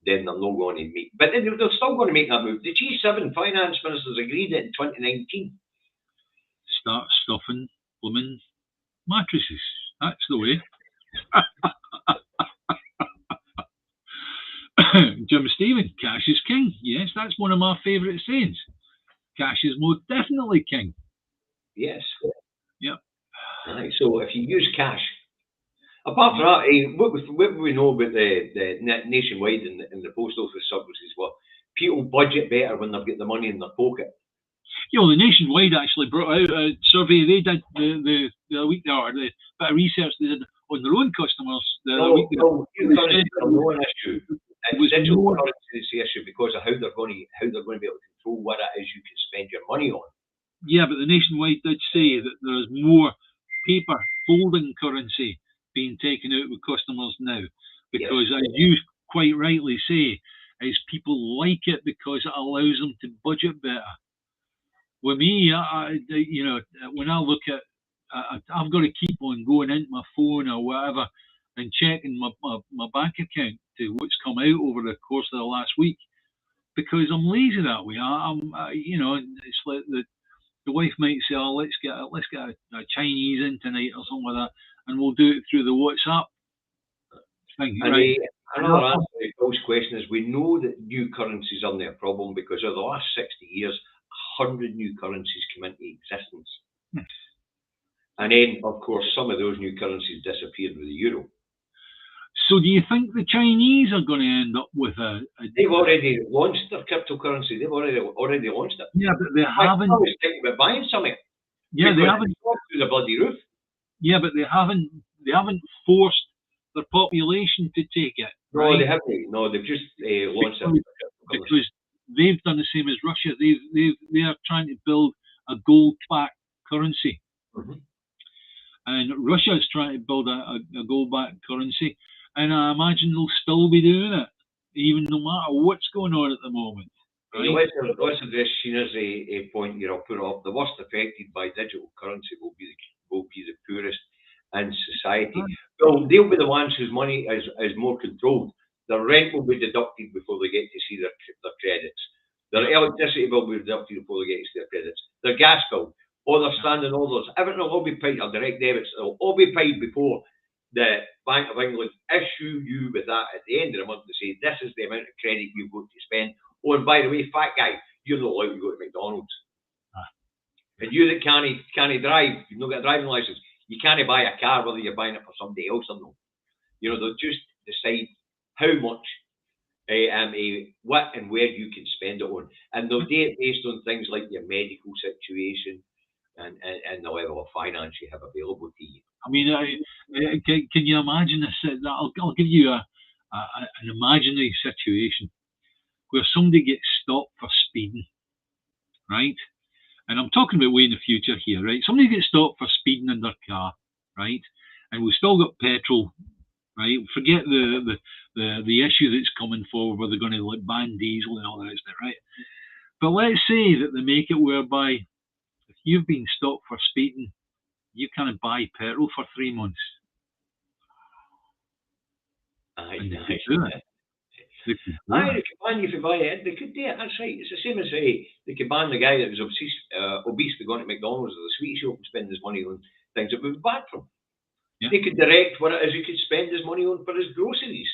then they're not going to make. But they're still going to make that move. The G7 finance ministers agreed it in 2019. Start stuffing blooming mattresses. That's the way. Jim Stephen, cash is king. Yes, that's one of my favourite sayings. Cash is most definitely king. Yes. Yep. Right, so if you use cash, apart from that, what we know about the nationwide and the post office services, well, people budget better when they've got the money in their pocket. You know, the Nationwide actually brought out a survey they did the week there, or the bit of research they did on their own customers the week there. No, an issue. Digital currency is the issue because of how they're going to be able to control what it is you can spend your money on. Yeah, but the Nationwide did say that there is more paper folding currency being taken out with customers now, because as you quite rightly say, is people like it because it allows them to budget better. With me, when I look at, I've got to keep on going into my phone or whatever and checking my bank account to what's come out over the course of the last week, because I'm lazy that way. It's like the wife might say, "Oh, let's get a Chinese in tonight or something like that, and we'll do it through the WhatsApp thing." Right? Another answer to Phil's question is we know that new currencies aren't a problem because over the last 60 years, 100 new currencies come into existence. And then, of course, some of those new currencies disappeared with the euro. So do you think the Chinese are going to end up with They've already launched their cryptocurrency. They've already launched it. Yeah, but they haven't. I was thinking about buying something. Yeah, they haven't. Through the bloody roof. Yeah, but they haven't forced their population to take it. Right? No, they haven't. No, they've just launched it. Because they've done the same as Russia. They are trying to build a gold-backed currency. Mm-hmm. And Russia is trying to build a gold-backed currency. And I imagine they'll still be doing it, even no matter what's going on at the moment. Right? Let's address Sheena's a point here. I'll put up. The worst affected by digital currency will be the poorest in society. Well, they'll be the ones whose money is more controlled. Their rent will be deducted before they get to see their credits. Their electricity bill will be deducted before they get to see their credits. Their gas bill all their standing orders, everything will all be paid, or direct debits, it'll all be paid before the Bank of England issue you with that at the end of the month to say, this is the amount of credit you've got to spend. Oh, and by the way, fat guy, you're not allowed to go to McDonald's. And you that can't drive, you've not got a driving license, you can't buy a car whether you're buying it for somebody else or not. You know, they'll just decide how much, what and where you can spend it on. And they'll do it based on things like your medical situation and the level of finance you have available to you. I mean, can you imagine this? I'll give you an imaginary situation where somebody gets stopped for speeding, right? And I'm talking about way in the future here, right? Somebody gets stopped for speeding in their car, right? And we've still got petrol, right? Forget the issue that's coming forward where they're going to ban diesel and all that stuff, right? But let's say that they make it whereby if you've been stopped for speeding, you can't buy petrol for 3 months. They could ban you for buying it. They could do it. That's right. It's the same as they could ban the guy that was obese for going to McDonald's or the sweet shop and spending his money on things that would be bad for him. Yeah. They could direct what it is he could spend his money on for his groceries.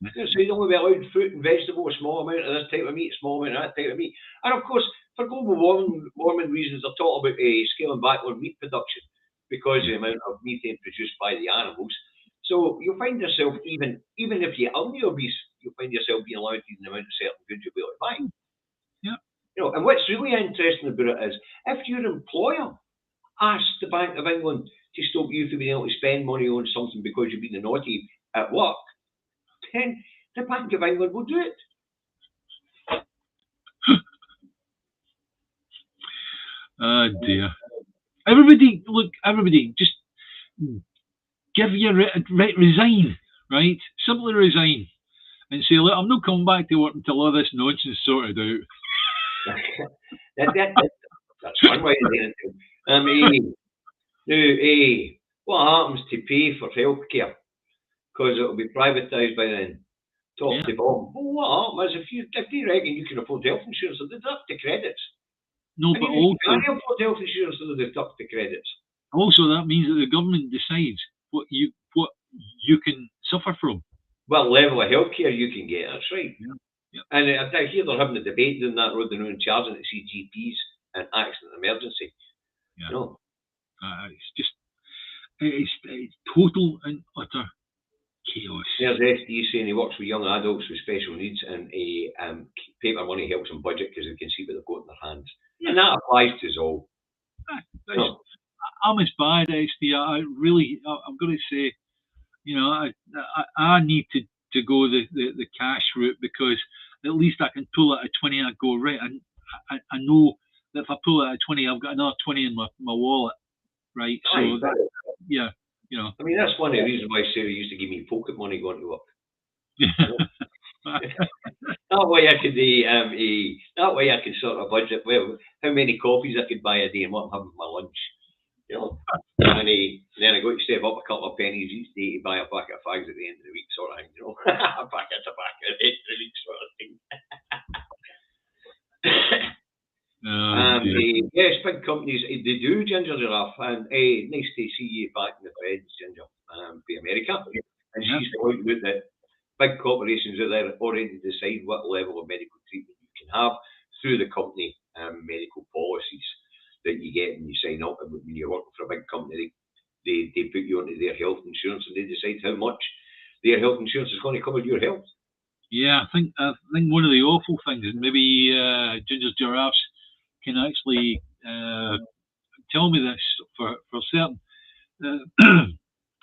Yeah. So he'd only be allowed fruit and vegetable, a small amount of this type of meat, a small amount of that type of meat. And of course, for global warming reasons, they're talking about scaling back on meat production because of the amount of methane produced by the animals. So you'll find yourself, even if you are obese, you'll find yourself being allowed to eat the amount of certain goods you'll be able to buy. Yeah. You know, and what's really interesting about it is if your employer asks the Bank of England to stop you from being able to spend money on something because you've been naughty at work, then the Bank of England will do it. Oh dear. Everybody, just resign, right? Simply resign and say, look, I'm not coming back to work until all this nonsense is sorted out. That's one way of doing it. What happens to pay for healthcare? Because it'll be privatised by then, top to bottom. Well, what happens if they reckon you can afford health insurance, they'll deduct the credits. No, but also, you can't afford health insurance, so they'll deduct the credits. Also, that means that the government decides what you can suffer from. What level of healthcare you can get, that's right. Yeah. Yeah. And I hear they're having a debate down that road, they're now charging to see GPs and accident emergency. Yeah. No. It's total and utter chaos. There's SD saying he works with young adults with special needs and paper money helps them budget because they can see what they've got in their hands. Yeah. And that applies to us all. I'm as bad as I'm going to say, you know, I need to go the cash route because at least I can pull out a 20 and I go, right, and I know that if I pull out a 20, I've got another 20 in my wallet, right? So, yeah, you know. I mean, that's one of the reasons why Sarah used to give me pocket money going to work. That way I could sort of budget, well, how many coffees I could buy a day and what I'm having for my lunch. You know, and then I got to save up a couple of pennies each day to buy a packet of fags at the end of the week, sort of thing. You know, a packet of tobacco at the end of the week, sort of thing. Yes, big companies they do, Ginger Giraffe, and nice to see you back in the threads, Ginger, for America. And she's pointing out that big corporations out there already decide what level of medical treatment you can have through the company medical policies that you get when you sign up. And when you're working for a big company, they put you onto their health insurance and they decide how much their health insurance is going to cover your health. Yeah, I think one of the awful things, and maybe Ginger's Giraffes can actually tell me this for certain.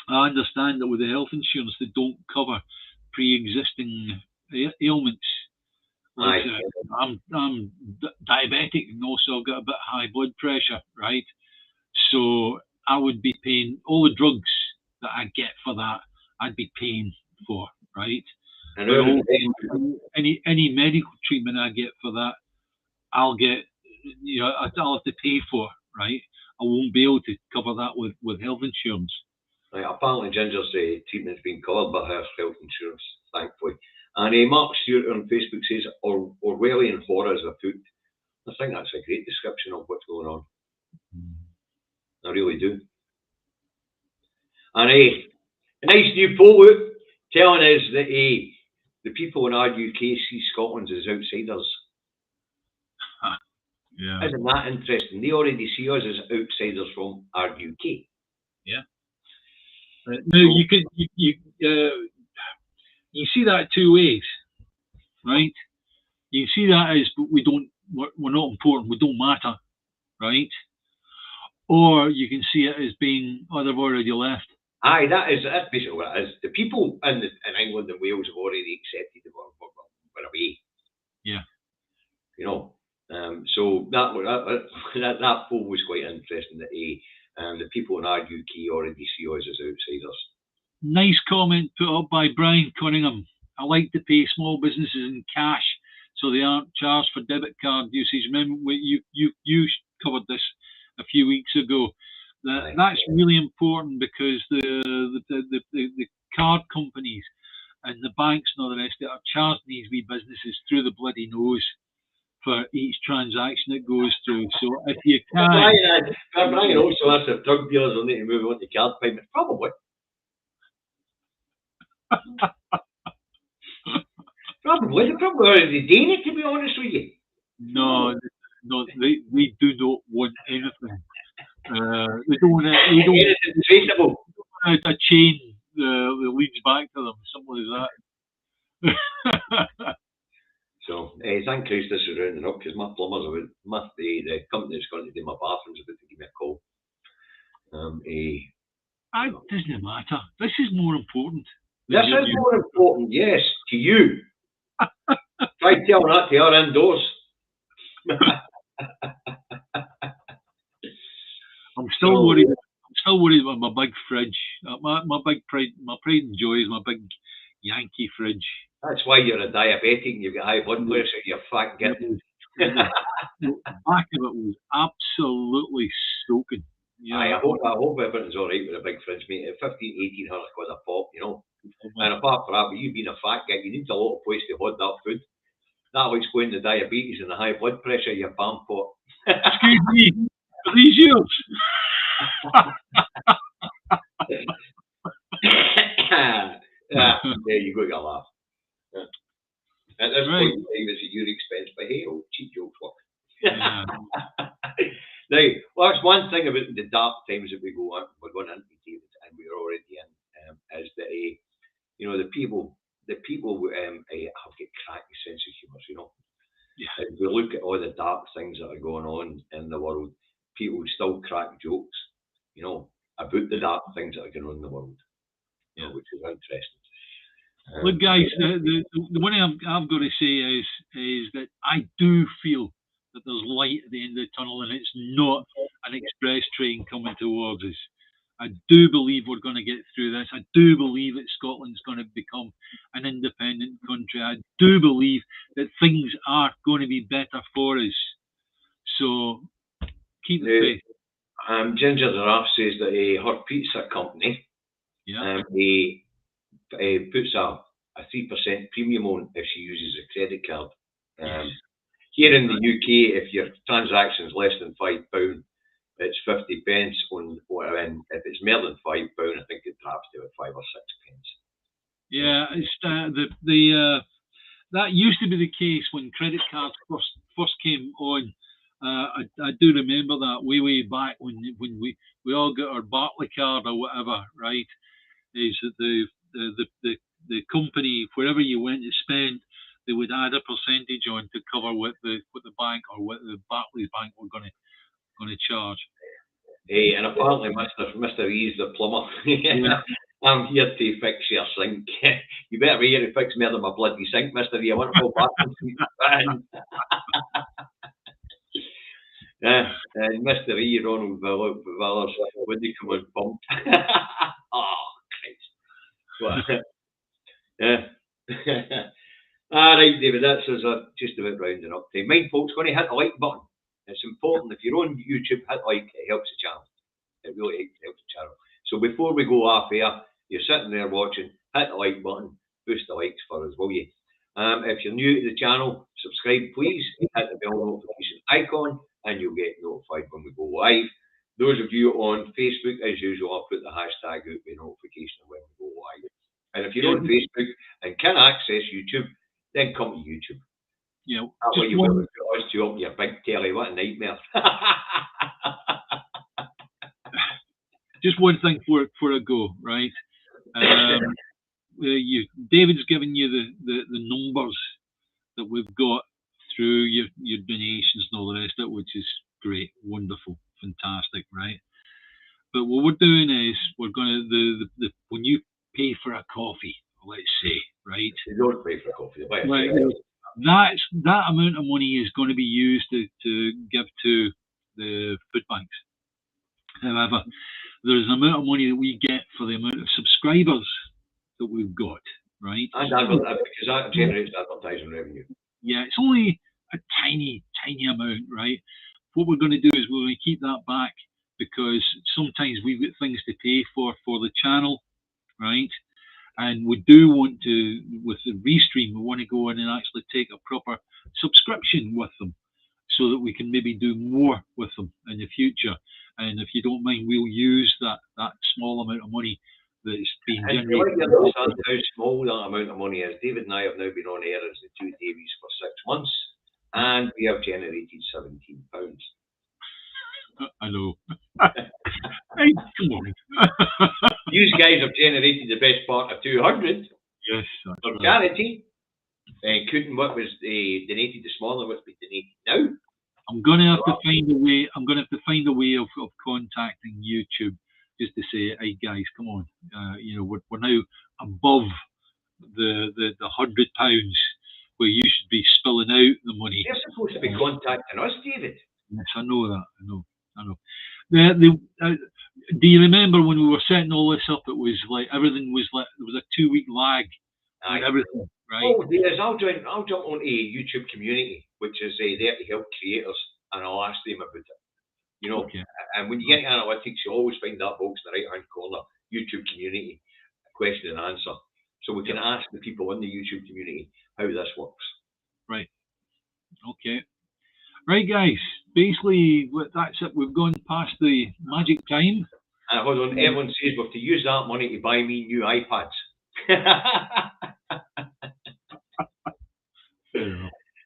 I understand that with the health insurance, they don't cover pre-existing ailments. Like, I'm diabetic and also I've got a bit high blood pressure, right? So I would be paying all the drugs that I get for that. I'd be paying for, right? And any medical treatment I get for that, I'll get. You know, I'll have to pay for, right? I won't be able to cover that with health insurance. Right, apparently Ginger's treatment's been covered by her health insurance, thankfully. And Mark Stewart on Facebook says Orwellian horror is afoot. I think that's a great description of what's going on. really do. And a nice new poll out telling us that the people in RUK see Scotland as outsiders. Yeah. Isn't that interesting? They already see us as outsiders from RUK. Yeah. Now you see that two ways, right? You see that as we're not important, we don't matter, right? Or you can see it as being, oh, they've already left. Aye, that's basically what it is. The people in England and Wales have already accepted that we're away. Yeah. You know, so that poll was quite interesting. That the people in RUK already see us as outsiders. Nice comment put up by Brian Cunningham. I like to pay small businesses in cash so they aren't charged for debit card usage. Remember, you covered this a few weeks ago. That's really important because the card companies and the banks and all the rest of it are charging these wee businesses through the bloody nose for each transaction that goes through. So if you can... Brian also asked if drug dealers will need to move on to card payments. Probably. Probably. They're probably already doing it, to be honest with you. No, they do not want anything. They don't want anything traceable. A chain that leads back to them, something like that. So, thank Christ this is rounding up because my plumbers, the company that's going to do my bathrooms about to give me a call. It doesn't matter. This is more important. This is more important, yes, to you. Try telling that to our indoors. I'm still worried. I'm still worried about my big fridge. My pride and joy is my big Yankee fridge. That's why you're a diabetic and you've got high blood pressure. You're fat getting. The back of it was absolutely soaking. Yeah, I hope everything's all right with a big fridge, mate. At 15, 1800 quid a pop, you know. And apart from that, with you being a fat guy, you need a lot of place to hold that food. That'll explain the diabetes and the high blood pressure, you bam pot. Excuse me, are these yours? There you go, you laugh. Yeah. At this point in time, it's at your expense, but hey, cheap jokes work. Yeah. Now, well, that's one thing about the dark times that we're going into, David, and we're already in, is that the people have got cracking sense of humour, you know. Yeah. If we look at all the dark things that are going on in the world, people still crack jokes, you know, about the dark things that are going on in the world, which is interesting. Look, guys, the one thing I've got to say is that I do feel that there's light at the end of the tunnel, and it's not an express train coming towards us. I do believe we're going to get through this. I do believe that Scotland's going to become an independent country. I do believe that things are going to be better for us. So keep the faith. Ginger Giraffe says that her pizza company puts a 3% premium on if she uses a credit card. Here in the UK, if your transaction is less than £5, it's 50 pence on, and if it's more than £5, I think it drops to 5 or 6 pence. Yeah, it's that used to be the case when credit cards first came on. I do remember that way back when we all got our Barclay card or whatever, right? Is that the company, wherever you went to spend, they would add a percentage on to cover what the bank or what the Barclays Bank were going to charge. Hey, and apparently Mr. E's the plumber. I'm here to fix your sink. You better be here to fix more than my bloody sink, Mr. E. I want to go back and and Mr. E, Ronald Villers, when they come on pumped. Oh, Christ. All right, David, that's us just about rounding up time. Mind, folks, going to hit the like button. It's important. If you're on YouTube, hit like. It helps the channel. It really helps the channel. So before we go off air, you're sitting there watching, hit the like button, boost the likes for us, will you? If you're new to the channel, subscribe, please. Hit the bell notification icon, and you'll get notified when we go live. those of you on Facebook, as usual, I'll put the hashtag out with notification when we go live. And if you're on Facebook and can access YouTube, then come to YouTube. Yeah, that way you'll be able to put us two up your big telly. What a nightmare. Just one thing before I go, right? David's given you the numbers that we've got through your donations and all the rest of it, which is great, wonderful, fantastic, right? But what we're doing is we're going to when you pay for a coffee, let's say, right? You don't pay for coffee. Right. That amount of money is going to be used to give to the food banks. However, there's an amount of money that we get for the amount of subscribers that we've got, right? And because that generates advertising revenue. Yeah, it's only a tiny amount, right? What we're going to do is we're going to keep that back because sometimes we've got things to pay for the channel, right? And we do want to, with the Restream, we want to go in and actually take a proper subscription with them so that we can maybe do more with them in the future. And if you don't mind, we'll use that small amount of money that's been generated. I'd like to understand how small that amount of money is. David and I have now been on air as the two Davies for 6 months, and we have generated £17. I know. Hey, come on. You guys have generated the best part of 200. Yes. For charity. Couldn't what was donated this morning, what's been donated now? I'm going to have to find a way. I'm going to have to find a way of contacting YouTube just to say, hey guys, come on. We're now above the £100 where you should be spilling out the money. They're supposed to be contacting us, David. Yes, I know that. I know. Do you remember when we were setting all this up? It was like everything was like there was a 2-week lag. Everything, right? Oh, yes. I'll jump onto YouTube community, which is there to help creators, and I'll ask them about it. Okay. And when you get analytics, you always find that box in the right-hand corner, YouTube community, question and answer. So we can ask the people in the YouTube community how this works. Right. Okay. Right, guys. Basically, that's it. We've gone past the magic time. Hold on. Everyone says we have to use that money to buy me new iPads.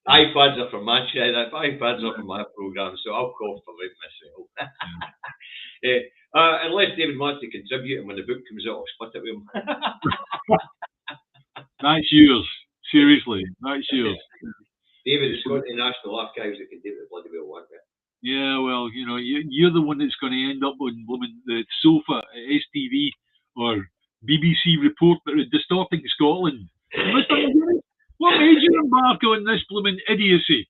iPads are from my channel. iPads are from my program, so I'll call for it myself. Unless David wants to contribute, and when the book comes out, I'll split it with him. That's yours. Seriously, that's yours. David, it's got the National Archives that can do the bloody well work. Yeah, well, you're the one that's going to end up on the sofa at STV or BBC Reporter Distorting Scotland. What made you embark on this blooming idiocy?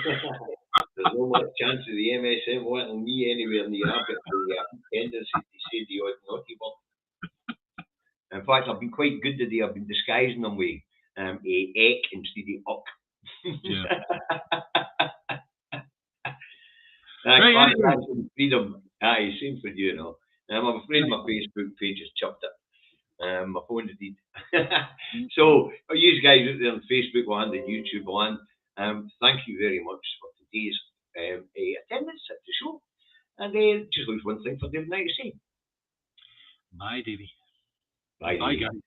There's no much chance of the MSM wanting me anywhere near that, but the tendency to say the odd naughty word. In fact, I've been quite good today. I've been disguising them with a ek instead of uck. Yeah. Freedom. Aye, same for you, I'm afraid my Facebook page has chopped it. My phone did. So, for you guys out there on Facebook land and YouTube land, thank you very much for today's attendance at the show. And then just leave one thing for David and I to say. Bye, Davey. Bye, guys.